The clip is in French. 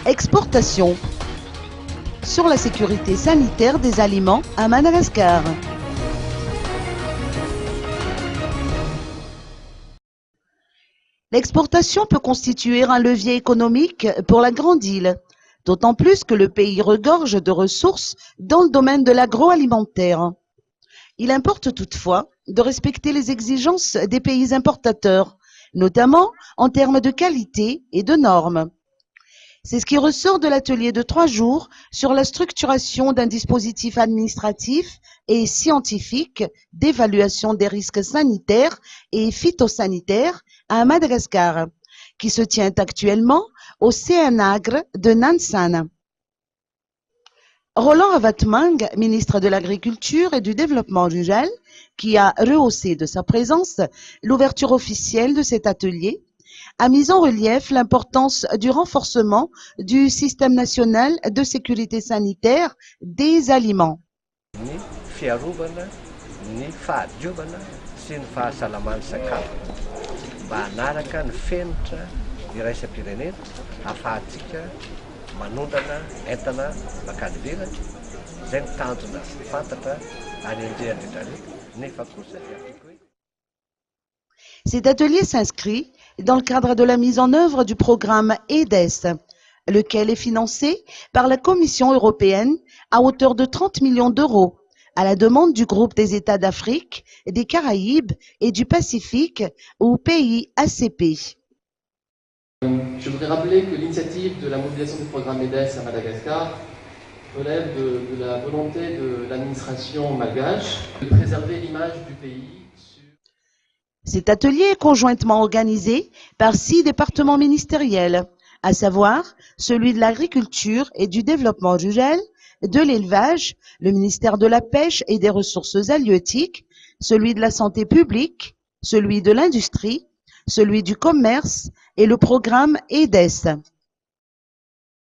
Exportation. Sur la sécurité sanitaire des aliments à Madagascar. L'exportation peut constituer un levier économique pour la grande île, d'autant plus que le pays regorge de ressources dans le domaine de l'agroalimentaire. Il importe toutefois de respecter les exigences des pays importateurs, notamment en termes de qualité et de normes. C'est ce qui ressort de l'atelier de 3 jours sur la structuration d'un dispositif administratif et scientifique d'évaluation des risques sanitaires et phytosanitaires à Madagascar, qui se tient actuellement au CNAGRE de Nansana. Roland Avatmang, ministre de l'Agriculture et du Développement rural, qui a rehaussé de sa présence l'ouverture officielle de cet atelier, a mis en relief l'importance du renforcement du système national de sécurité sanitaire des aliments. Ny fiarovana, ny fahadiovana sy ny fahasalaman'ny sakafo mba hanaraka ny fenitra iraisam-pirenena ahafahantsika manondrana entana makany ivelany izay ny tanjona fantatra any andrehan'drareka nefa kosa dia tiako hoe. Cet atelier s'inscrit dans le cadre de la mise en œuvre du programme EDES, lequel est financé par la Commission européenne à hauteur de 30 millions d'euros, à la demande du groupe des États d'Afrique, des Caraïbes et du Pacifique ou pays ACP. Je voudrais rappeler que l'initiative de la mobilisation du programme EDES à Madagascar relève de la volonté de l'administration malgache de préserver l'image du pays. Cet atelier est conjointement organisé par 6 départements ministériels, à savoir celui de l'agriculture et du développement rural, de l'élevage, le ministère de la pêche et des ressources halieutiques, celui de la santé publique, celui de l'industrie, celui du commerce et le programme EDES.